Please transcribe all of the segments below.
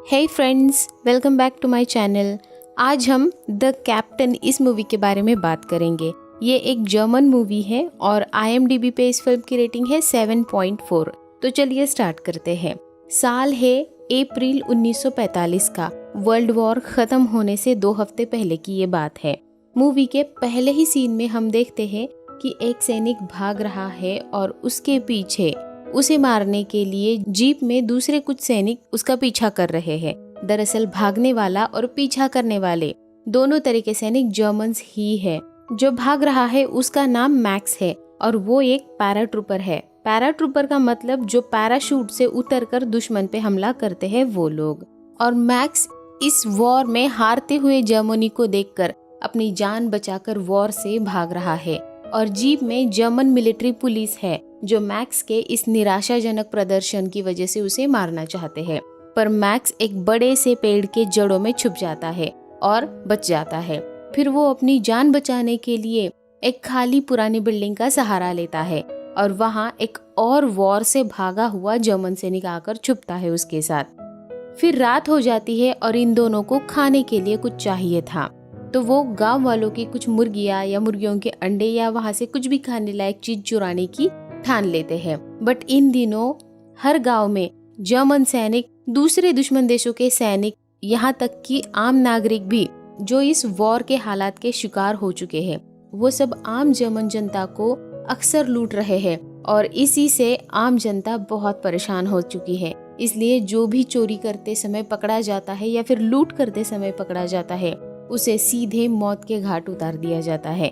Hey friends, welcome back to my channel. आज हम the captain इस मूवी के बारे में बात करेंगे। ये एक जर्मन मूवी है और IMDb पे इस फिल्म की रेटिंग है 7.4। तो चलिए स्टार्ट करते हैं। साल है अप्रैल 1945 का। वर्ल्ड वॉर खत्म होने से 2 हफ्ते पहले की ये बात है। मूवी के पहले ही सीन में हम देखते हैं कि एक सैनिक भाग रहा है और उसके पीछे उसे मारने के लिए जीप में दूसरे कुछ सैनिक उसका पीछा कर रहे हैं। दरअसल भागने वाला और पीछा करने वाले दोनों तरह के सैनिक जर्मन्स ही है। जो भाग रहा है उसका नाम मैक्स है और वो एक पैराट्रूपर है। पैराट्रूपर का मतलब जो पैराशूट से उतरकर दुश्मन पे हमला करते हैं वो लोग। और मैक्स इस वॉर में हारते हुए जर्मनी को देखकर अपनी जान बचाकर वॉर से भाग रहा है। और जीप में जर्मन मिलिट्री पुलिस है जो मैक्स के इस निराशाजनक प्रदर्शन की वजह से उसे मारना चाहते हैं। पर मैक्स एक बड़े से पेड़ के जड़ों में छुप जाता है और बच जाता है। फिर वो अपनी जान बचाने के लिए एक खाली पुरानी बिल्डिंग का सहारा लेता है और वहाँ एक और वॉर से भागा हुआ जर्मन सैनिक आकर छुपता है उसके साथ। फिर रात हो जाती है और इन दोनों को खाने के लिए कुछ चाहिए था, तो वो गांव वालों की कुछ मुर्गियां या मुर्गियों के अंडे या वहाँ से कुछ भी खाने लायक चीज चुराने की ठान लेते हैं। बट इन दिनों हर गांव में जर्मन सैनिक, दूसरे दुश्मन देशों के सैनिक, यहाँ तक कि आम नागरिक भी जो इस वॉर के हालात के शिकार हो चुके हैं, वो सब आम जर्मन जनता को अक्सर लूट रहे हैं और इसी से आम जनता बहुत परेशान हो चुकी है। इसलिए जो भी चोरी करते समय पकड़ा जाता है या फिर लूट करते समय पकड़ा जाता है उसे सीधे मौत के घाट उतार दिया जाता है।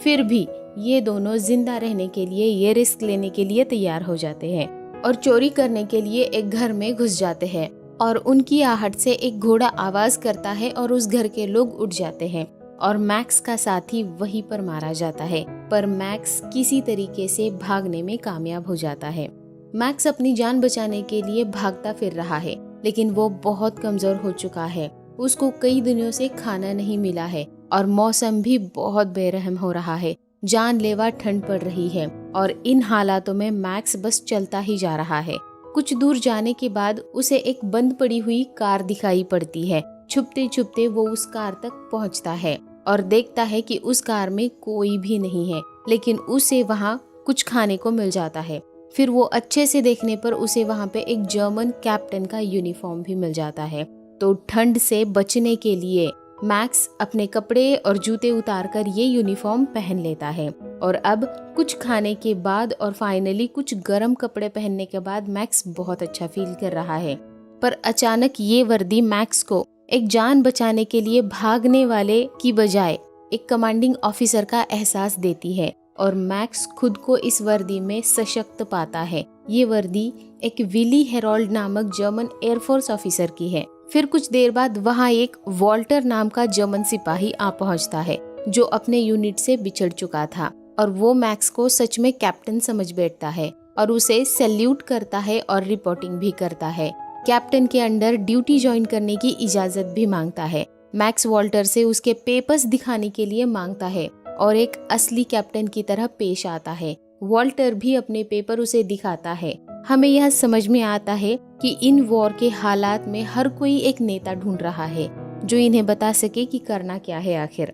फिर भी ये दोनों जिंदा रहने के लिए ये रिस्क लेने के लिए तैयार हो जाते हैं और चोरी करने के लिए एक घर में घुस जाते हैं और उनकी आहट से एक घोड़ा आवाज करता है और उस घर के लोग उठ जाते हैं और मैक्स का साथी वहीं पर मारा जाता है। पर मैक्स किसी तरीके से भागने में कामयाब हो जाता है। मैक्स अपनी जान बचाने के लिए भागता फिर रहा है, लेकिन वो बहुत कमजोर हो चुका है। उसको कई दिनों से खाना नहीं मिला है और मौसम भी बहुत बेरहम हो रहा है। जानलेवा ठंड पड़ रही है और इन हालातों में मैक्स बस चलता ही जा रहा है। कुछ दूर जाने के बाद उसे एक बंद पड़ी हुई कार दिखाई पड़ती है। छुपते छुपते वो उस कार तक पहुंचता है और देखता है कि उस कार में कोई भी नहीं है, लेकिन उसे वहाँ कुछ खाने को मिल जाता है। फिर वो अच्छे से देखने पर उसे वहाँ पे एक जर्मन कैप्टन का यूनिफॉर्म भी मिल जाता है। तो ठंड से बचने के लिए मैक्स अपने कपड़े और जूते उतारकर ये यूनिफॉर्म पहन लेता है और अब कुछ खाने के बाद और फाइनली कुछ गर्म कपड़े पहनने के बाद मैक्स बहुत अच्छा फील कर रहा है। पर अचानक ये वर्दी मैक्स को एक जान बचाने के लिए भागने वाले की बजाय एक कमांडिंग ऑफिसर का एहसास देती है और मैक्स खुद को इस वर्दी में सशक्त पाता है। ये वर्दी एक विली हेरोल्ड नामक जर्मन एयरफोर्स ऑफिसर की है। फिर कुछ देर बाद वहाँ एक वॉल्टर नाम का जर्मन सिपाही आ पहुँचता है जो अपने यूनिट से बिछड़ चुका था और वो मैक्स को सच में कैप्टन समझ बैठता है और उसे सैल्यूट करता है और रिपोर्टिंग भी करता है। कैप्टन के अंडर ड्यूटी ज्वाइन करने की इजाजत भी मांगता है। मैक्स वॉल्टर से उसके पेपर्स दिखाने के लिए मांगता है और एक असली कैप्टन की तरह पेश आता है। वॉल्टर भी अपने पेपर उसे दिखाता है। हमें यह समझ में आता है कि इन वॉर के हालात में हर कोई एक नेता ढूंढ रहा है जो इन्हें बता सके कि करना क्या है आखिर।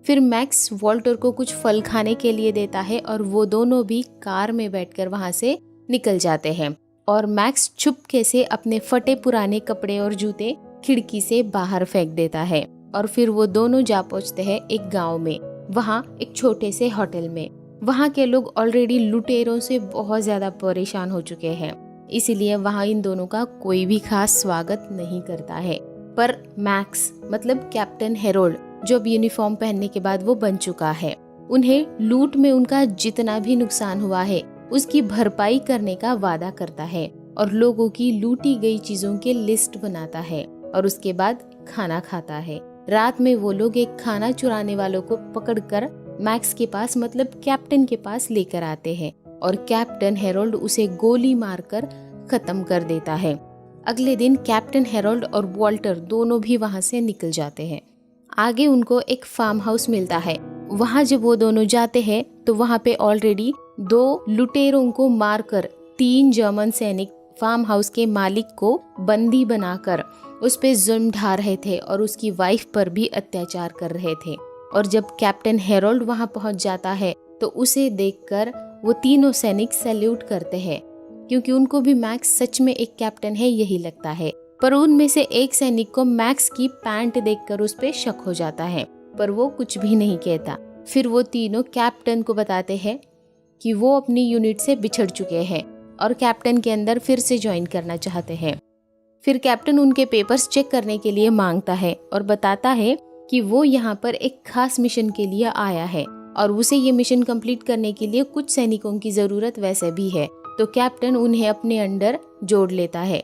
फिर मैक्स वॉल्टर को कुछ फल खाने के लिए देता है और वो दोनों भी कार में बैठकर वहां से निकल जाते हैं और मैक्स चुपके से अपने फटे पुराने कपड़े और जूते खिड़की से बाहर फेंक देता है और फिर वो दोनों जा पहुंचते हैं एक गाँव में, वहाँ एक छोटे से होटल में। वहाँ के लोग ऑलरेडी लुटेरों से बहुत ज्यादा परेशान हो चुके हैं, इसीलिए वहाँ इन दोनों का कोई भी खास स्वागत नहीं करता है। पर मैक्स मतलब कैप्टन हेरोल्ड जो अब यूनिफॉर्म पहनने के बाद वो बन चुका है, उन्हें लूट में उनका जितना भी नुकसान हुआ है उसकी भरपाई करने का वादा करता है और लोगों की लूटी गई चीजों के लिस्ट बनाता है और उसके बाद खाना खाता है। रात में वो लोग एक खाना चुराने वालों को पकड़कर मैक्स के पास मतलब कैप्टन के पास लेकर आते हैं और कैप्टन हेरोल्ड उसे गोली मारकर खत्म कर देता है। अगले दिन कैप्टन हेरोल्ड और वॉल्टर दोनों भी वहां से निकल जाते हैं। आगे उनको एक फार्म हाउस मिलता है। वहां जब वो दोनों जाते हैं तो वहां पे ऑलरेडी 2 लुटेरों को मारकर 3 जर्मन सैनिक फार्म हाउस के मालिक को बंदी बनाकर उस पे जुल्म ढा रहे थे और उसकी वाइफ पर भी अत्याचार कर रहे थे। और जब कैप्टन हेरोल्ड वहां पहुंच जाता है तो उसे देखकर वो तीनों सैनिक सैल्यूट करते हैं, क्योंकि उनको भी मैक्स सच में एक कैप्टन है यही लगता है। पर उनमें से एक सैनिक को मैक्स की पैंट देखकर उस पे शक हो जाता है, पर वो कुछ भी नहीं कहता। फिर वो तीनों कैप्टन को बताते हैं कि वो अपनी यूनिट से बिछड़ चुके हैं और कैप्टन के अंदर फिर से ज्वाइन करना चाहते हैं। फिर कैप्टन उनके पेपर्स चेक करने के लिए मांगता है और बताता है कि वो यहाँ पर एक खास मिशन के लिए आया है और उसे ये मिशन कंप्लीट करने के लिए कुछ सैनिकों की जरूरत वैसे भी है। तो कैप्टन उन्हें अपने अंडर जोड़ लेता है।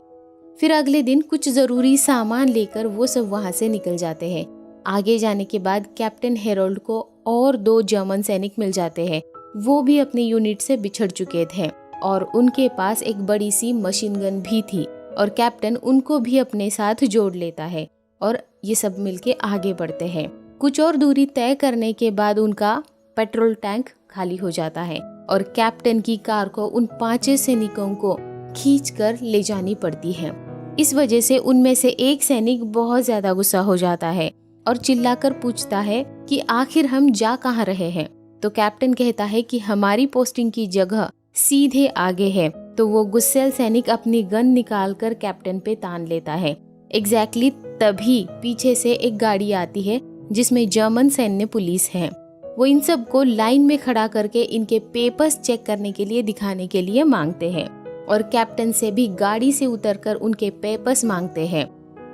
फिर अगले दिन कुछ जरूरी सामान लेकर वो सब वहाँ से निकल जाते हैं। आगे जाने के बाद कैप्टन हेरोल्ड को और 2 जर्मन सैनिक मिल जाते हैं। वो भी अपनी यूनिट से बिछड़ चुके थे और उनके पास एक बड़ी सी मशीन गन भी थी और कैप्टन उनको भी अपने साथ जोड़ लेता है और ये सब मिलके आगे बढ़ते हैं। कुछ और दूरी तय करने के बाद उनका पेट्रोल टैंक खाली हो जाता है और कैप्टन की कार को उन 5 सैनिकों को खींचकर ले जानी पड़ती है। इस वजह से उनमें से एक सैनिक बहुत ज्यादा गुस्सा हो जाता है और चिल्लाकर पूछता है कि आखिर हम जा कहाँ रहे हैं। तो कैप्टन कहता है कि हमारी पोस्टिंग की जगह सीधे आगे है। तो वो गुस्सैल सैनिक अपनी गन निकालकर कैप्टन पे तान लेता है। एग्जैक्टली तभी पीछे से एक गाड़ी आती है जिसमें जर्मन सैन्य पुलिस है। वो इन सबको लाइन में खड़ा करके इनके पेपर्स चेक करने के लिए दिखाने के लिए मांगते हैं और कैप्टन से भी गाड़ी से उतरकर उनके पेपर्स मांगते हैं।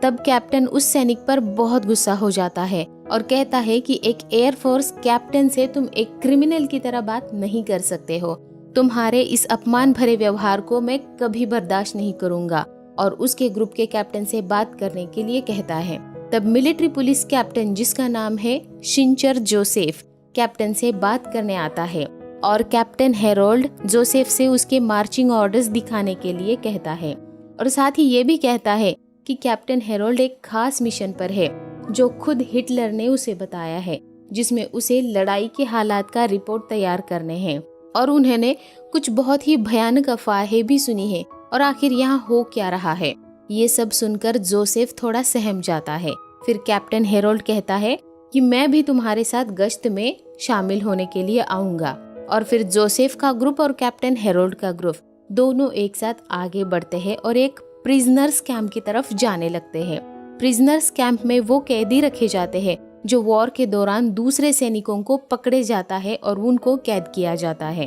तब कैप्टन उस सैनिक पर बहुत गुस्सा हो जाता है और कहता है कि एक एयरफोर्स कैप्टन से तुम एक क्रिमिनल की तरह बात नहीं कर सकते हो। तुम्हारे इस अपमान भरे व्यवहार को मैं कभी बर्दाश्त नहीं करूंगा और उसके ग्रुप के कैप्टन से बात करने के लिए कहता है। तब मिलिट्री पुलिस कैप्टन, जिसका नाम है शिंचर जोसेफ, कैप्टन से बात करने आता है और कैप्टन हेरोल्ड जोसेफ से उसके मार्चिंग ऑर्डर्स दिखाने के लिए कहता है और साथ ही ये भी कहता है कि कैप्टन हेरोल्ड एक खास मिशन पर है जो खुद हिटलर ने उसे बताया है, जिसमें उसे लड़ाई के हालात का रिपोर्ट तैयार करने हैं और उन्होंने कुछ बहुत ही भयानक अफवाहें भी सुनी है और आखिर यहाँ हो क्या रहा है। ये सब सुनकर जोसेफ थोड़ा सहम जाता है। फिर कैप्टन हेरोल्ड कहता है कि मैं भी तुम्हारे साथ गश्त में शामिल होने के लिए आऊंगा। और फिर जोसेफ का ग्रुप और कैप्टन हेरोल्ड का ग्रुप दोनों एक साथ आगे बढ़ते हैं और एक प्रिजनर्स कैंप की तरफ जाने लगते हैं। प्रिजनर्स कैंप में वो कैदी रखे जाते हैं जो वॉर के दौरान दूसरे सैनिकों को पकड़े जाता है और उनको कैद किया जाता है।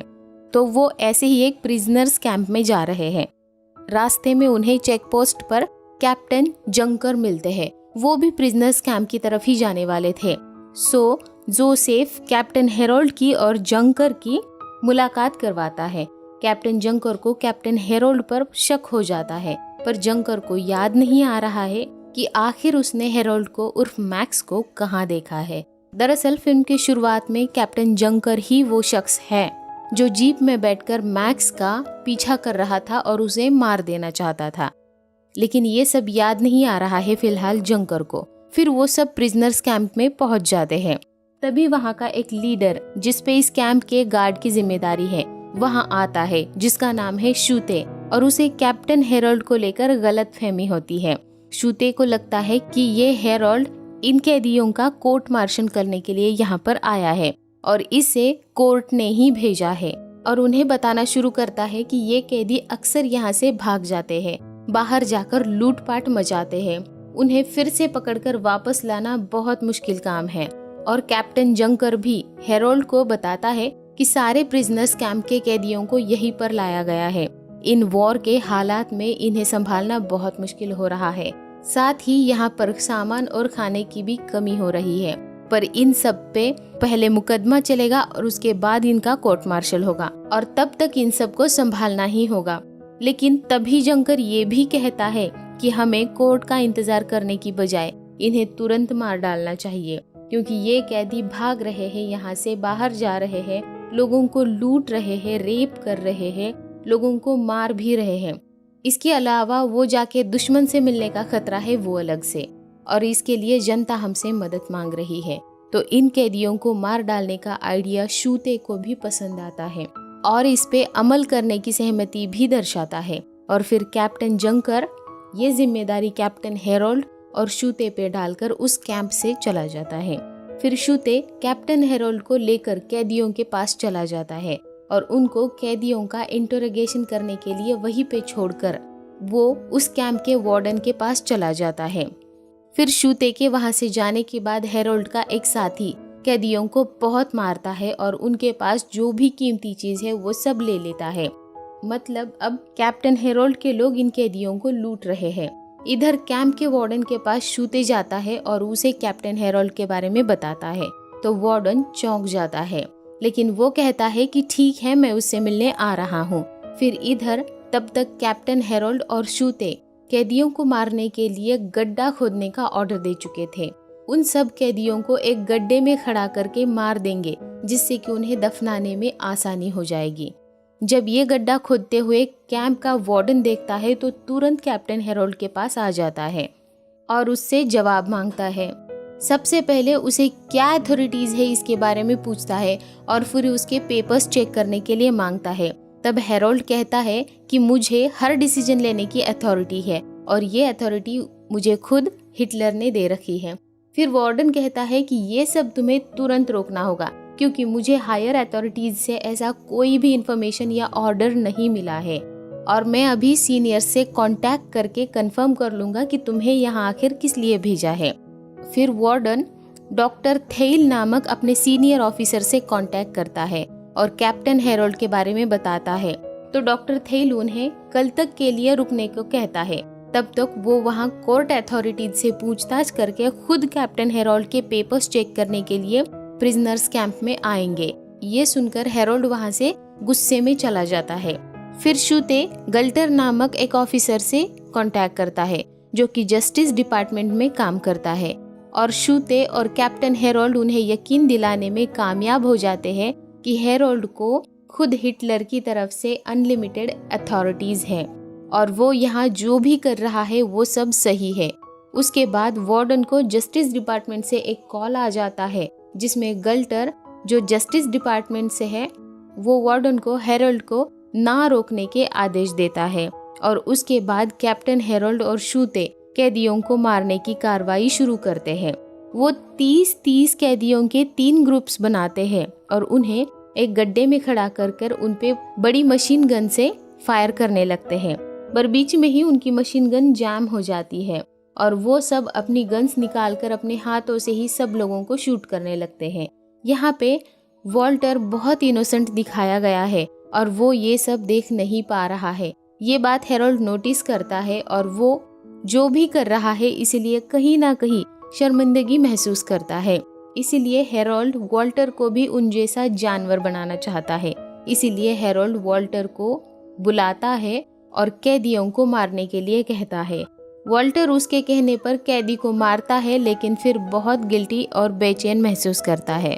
तो वो ऐसे ही एक प्रिजनर्स कैंप में जा रहे हैं। रास्ते में उन्हें चेक पोस्ट पर कैप्टन जंकर मिलते हैं। वो भी प्रिजनर्स कैंप की तरफ ही जाने वाले थे। सो जोसेफ कैप्टन हेरोल्ड की और जंकर की मुलाकात करवाता है। कैप्टन जंकर को कैप्टन हेरोल्ड पर शक हो जाता है, पर जंकर को याद नहीं आ रहा है कि आखिर उसने हेरोल्ड को उर्फ मैक्स को कहाँ देखा है। दरअसल फिल्म की शुरुआत में कैप्टन जंकर ही वो शख्स है जो जीप में बैठकर मैक्स का पीछा कर रहा था और उसे मार देना चाहता था, लेकिन ये सब याद नहीं आ रहा है फिलहाल जंकर को। फिर वो सब प्रिजनर्स कैंप में पहुंच जाते हैं। तभी वहाँ का एक लीडर, जिसपे इस कैंप के गार्ड की जिम्मेदारी है, वहाँ आता है, जिसका नाम है शूते, और उसे कैप्टन हेरोल्ड को लेकर गलतफहमी होती है। शूते को लगता है कि ये हेरोल्ड इन कैदियों का कोर्ट मार्शल करने के लिए यहाँ पर आया है और इसे कोर्ट ने ही भेजा है, और उन्हें बताना शुरू करता है कि ये कैदी अक्सर यहाँ से भाग जाते हैं, बाहर जाकर लूटपाट मचाते हैं। उन्हें फिर से पकड़कर वापस लाना बहुत मुश्किल काम है। और कैप्टन जंकर भी हेरोल्ड को बताता है कि सारे प्रिजनर्स कैंप के कैदियों को यहीं पर लाया गया है। इन वॉर के हालात में इन्हें संभालना बहुत मुश्किल हो रहा है। साथ ही यहाँ पर सामान और खाने की भी कमी हो रही है। पर इन सब पे पहले मुकदमा चलेगा और उसके बाद इनका कोर्ट मार्शल होगा और तब तक इन सबको संभालना ही होगा। लेकिन तभी जंकर ये भी कहता है कि हमें कोर्ट का इंतजार करने की बजाय इन्हें तुरंत मार डालना चाहिए, क्योंकि ये कैदी भाग रहे हैं, यहाँ से बाहर जा रहे हैं, लोगों को लूट रहे हैं, रेप कर रहे हैं, लोगों को मार भी रहे हैं। इसके अलावा वो जाके दुश्मन से मिलने का खतरा है वो अलग से, और इसके लिए जनता हमसे मदद मांग रही है। तो इन कैदियों को मार डालने का आइडिया शूते को भी पसंद आता है और इस पे अमल करने की सहमति भी दर्शाता है। और फिर कैप्टन जंकर ये जिम्मेदारी कैप्टन हेरोल्ड और शूते पे डालकर उस कैंप से चला जाता है। फिर शूते कैप्टन हेरोल्ड को लेकर कैदियों के पास चला जाता है और उनको कैदियों का इंटरोगेशन करने के लिए वहीं पे छोड़कर वो उस कैंप के वार्डन के पास चला जाता है। फिर शूते के वहां से जाने के बाद हेरोल्ड का एक साथी कैदियों को बहुत मारता है और उनके पास जो भी कीमती चीज है वो सब ले लेता है। मतलब अब कैप्टन हेरोल्ड के लोग इन कैदियों को लूट रहे हैं। इधर कैंप के वार्डन के पास शूते जाता है और उसे कैप्टन हेरोल्ड के बारे में बताता है, तो वार्डन चौंक जाता है, लेकिन वो कहता है कि ठीक है, मैं उससे मिलने आ रहा हूँ। फिर इधर तब तक कैप्टन हेरोल्ड और शूते कैदियों को मारने के लिए गड्ढा खोदने का ऑर्डर दे चुके थे। उन सब कैदियों को एक गड्ढे में खड़ा करके मार देंगे, जिससे कि उन्हें दफनाने में आसानी हो जाएगी। जब ये गड्ढा खोदते हुए कैंप का वार्डन देखता है तो तुरंत कैप्टन हेरोल्ड के पास आ जाता है और उससे जवाब मांगता है। सबसे पहले उसे क्या अथॉरिटीज है इसके बारे में पूछता है और फिर उसके पेपर्स चेक करने के लिए मांगता है। तब हेरोल्ड कहता है कि मुझे हर डिसीजन लेने की अथॉरिटी है और ये अथॉरिटी मुझे खुद हिटलर ने दे रखी है। फिर वार्डन कहता है कि ये सब तुम्हें तुरंत रोकना होगा, क्योंकि मुझे हायर अथॉरिटीज से ऐसा कोई भी इंफॉर्मेशन या ऑर्डर नहीं मिला है और मैं अभी सीनियर से कांटेक्ट करके कंफर्म कर लूंगा कि तुम्हें यहाँ आखिर किस लिए भेजा है। फिर वार्डन डॉक्टर थेल नामक अपने सीनियर ऑफिसर से कांटेक्ट करता है और कैप्टन हेरोल्ड के बारे में बताता है, तो डॉक्टर थेल उन्हें कल तक के लिए रुकने को कहता है। तब तक वो वहाँ कोर्ट अथॉरिटीज से पूछताछ करके खुद कैप्टन हेरोल्ड के पेपर्स चेक करने के लिए प्रिजनर्स कैंप में आएंगे। ये सुनकर हेरोल्ड वहाँ से गुस्से में चला जाता है। फिर शूते गल्टर नामक एक ऑफिसर से कांटेक्ट करता है जो कि जस्टिस डिपार्टमेंट में काम करता है और शूते और कैप्टन हेरोल्ड उन्हें यकीन दिलाने में कामयाब हो जाते हैं कि हेरोल्ड को खुद हिटलर की तरफ से अनलिमिटेड अथॉरिटीज है और वो यहाँ जो भी कर रहा है वो सब सही है। उसके बाद वार्डन को जस्टिस डिपार्टमेंट से एक कॉल आ जाता है जिसमें गल्टर जो जस्टिस डिपार्टमेंट से है वो वार्डन को हेरोल्ड को ना रोकने के आदेश देता है और उसके बाद कैप्टन हेरोल्ड और शूते कैदियों को मारने की कार्रवाई शुरू करते हैं। वो 30 कैदियों के 3 ग्रुप्स बनाते हैं और उन्हें एक गड्ढे में खड़ा कर उन पे बड़ी मशीन गन से फायर करने लगते हैं, पर बीच में ही उनकी मशीन गन जैम हो जाती है और वो सब अपनी गन्स निकालकर अपने हाथों से ही सब लोगों को शूट करने लगते हैं। यहाँ पे वॉल्टर बहुत इनोसेंट दिखाया गया है और वो ये सब देख नहीं पा रहा है। ये बात हेरोल्ड नोटिस करता है और वो जो भी कर रहा है इसलिए कहीं ना कहीं शर्मिंदगी महसूस करता है। इसीलिए हेरोल्ड वॉल्टर को भी उन जैसा जानवर बनाना चाहता है। इसीलिए हेरोल्ड वॉल्टर को बुलाता है और कैदियों को मारने के लिए कहता है। वॉल्टर उसके कहने पर कैदी को मारता है, लेकिन फिर बहुत गिल्टी और बेचैन महसूस करता है।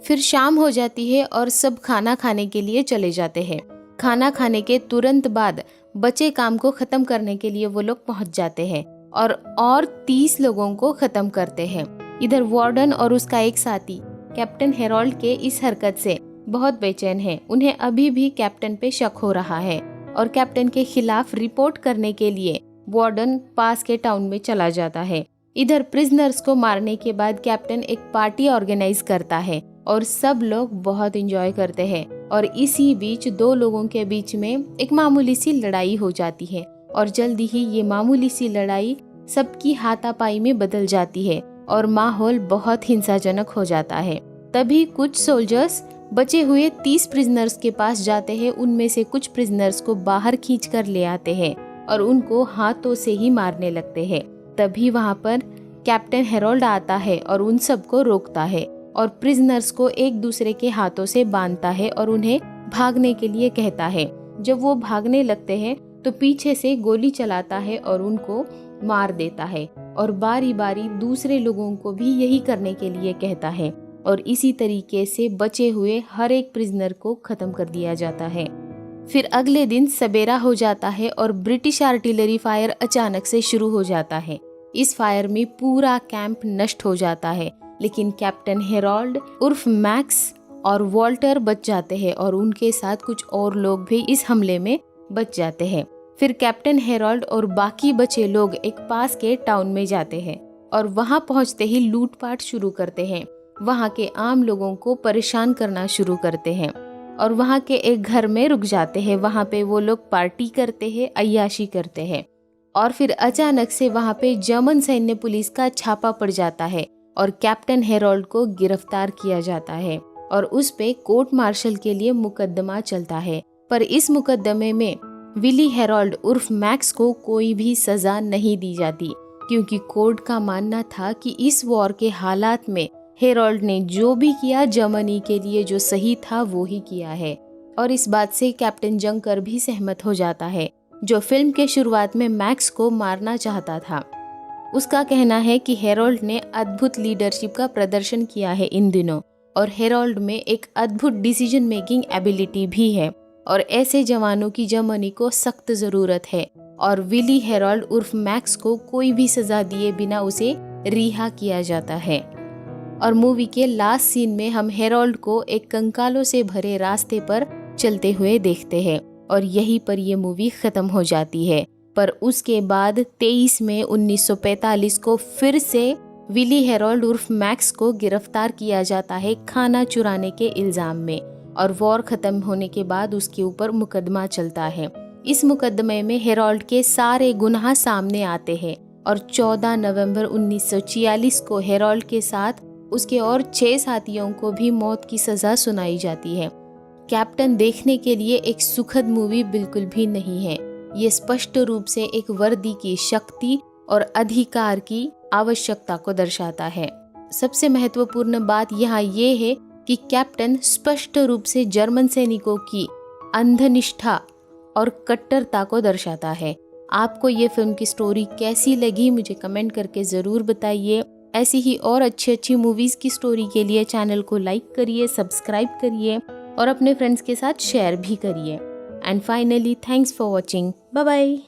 फिर शाम हो जाती है और सब खाना खाने के लिए चले जाते हैं। खाना खाने के तुरंत बाद बचे काम को खत्म करने के लिए वो लोग पहुंच जाते हैं और 30 लोगों को खत्म करते हैं। इधर वार्डन और उसका एक साथी कैप्टन हेरोल्ड के इस हरकत से बहुत बेचैन है। उन्हें अभी भी कैप्टन पे शक हो रहा है और कैप्टन के खिलाफ रिपोर्ट करने के लिए वार्डन पास के टाउन में चला जाता है। इधर प्रिजनर्स को मारने के बाद कैप्टन एक पार्टी ऑर्गेनाइज करता है और सब लोग बहुत एंजॉय करते हैं और इसी बीच 2 लोगों के बीच में एक मामूली सी लड़ाई हो जाती है और जल्दी ही ये मामूली सी लड़ाई सबकी हाथापाई में बदल जाती है और माहौल बहुत हिंसाजनक हो जाता है। तभी कुछ सोल्जर्स बचे हुए 30 प्रिजनर्स के पास जाते हैं। उनमें से कुछ प्रिजनर्स को बाहर खींच कर ले आते हैं और उनको हाथों से ही मारने लगते हैं। तभी वहाँ पर कैप्टन हेरोल्ड आता है और उन सबको रोकता है और प्रिजनर्स को एक दूसरे के हाथों से बांधता है और उन्हें भागने के लिए कहता है। जब वो भागने लगते हैं तो पीछे से गोली चलाता है और उनको मार देता है और बारी बारी दूसरे लोगों को भी यही करने के लिए कहता है और इसी तरीके से बचे हुए हर एक प्रिजनर को खत्म कर दिया जाता है। फिर अगले दिन सवेरा हो जाता है और ब्रिटिश आर्टिलरी फायर अचानक से शुरू हो जाता है। इस फायर में पूरा कैंप नष्ट हो जाता है, लेकिन कैप्टन हेरोल्ड उर्फ मैक्स और वॉल्टर बच जाते हैं और उनके साथ कुछ और लोग भी इस हमले में बच जाते हैं। फिर कैप्टन हेरोल्ड और बाकी बचे लोग एक पास के टाउन में जाते हैं और वहां पहुंचते ही लूटपाट शुरू करते हैं। वहां के आम लोगों को परेशान करना शुरू करते हैं और वहां के एक घर में रुक जाते हैं। वहां पे वो लोग पार्टी करते हैं, अय्याशी करते हैं और फिर अचानक से वहां पे जर्मन सैन्य पुलिस का छापा पड़ जाता है और कैप्टन हेरोल्ड को गिरफ्तार किया जाता है और उस पे कोर्ट मार्शल के लिए मुकदमा चलता है। पर इस मुकदमे में विली हेरोल्ड उर्फ मैक्स को कोई भी सजा नहीं दी जाती, क्योंकि कोर्ट का मानना था कि इस वॉर के हालात में हेरोल्ड ने जो भी किया जर्मनी के लिए जो सही था वो ही किया है। और इस बात से कैप्टन जंकर भी सहमत हो जाता है, जो फिल्म के शुरुआत में मैक्स को मारना चाहता था। उसका कहना है कि हेरोल्ड ने अद्भुत लीडरशिप का प्रदर्शन किया है इन दिनों और हेरोल्ड में एक अद्भुत डिसीजन मेकिंग एबिलिटी भी है और ऐसे जवानों की जर्मनी को सख्त जरूरत है। और विली हेरोल्ड उर्फ मैक्स को कोई भी सजा दिए बिना उसे रिहा किया जाता है। और मूवी के लास्ट सीन में हम हेरोल्ड को एक कंकालों से भरे रास्ते पर चलते हुए देखते हैं और यहीं पर यह मूवी खत्म हो जाती है। पर उसके बाद 23 मई 1945 को फिर से विली हेरोल्ड उर्फ मैक्स को गिरफ्तार किया जाता है खाना चुराने के इल्जाम में और वॉर खत्म होने के बाद उसके ऊपर मुकदमा चलता है। इस मुकदमे में हेरोल्ड के सारे गुनाह सामने आते हैं और 14 नवंबर 1946 को हेरोल्ड के साथ उसके और 6 साथियों को भी मौत की सजा सुनाई जाती है। कैप्टन देखने के लिए एक सुखद मूवी बिल्कुल भी नहीं है। ये स्पष्ट रूप से एक वर्दी की शक्ति और अधिकार की आवश्यकता को दर्शाता है। सबसे महत्वपूर्ण बात यहाँ ये है कि कैप्टन स्पष्ट रूप से जर्मन सैनिकों की अंधनिष्ठा और कट्टरता को दर्शाता है। आपको ये फिल्म की स्टोरी कैसी लगी मुझे कमेंट करके ज़रूर बताइए। ऐसी ही और अच्छी मूवीज़ की स्टोरी के लिए चैनल को लाइक करिए, सब्सक्राइब करिए और अपने फ्रेंड्स के साथ शेयर भी करिए। And finally thanks for watching. Bye bye.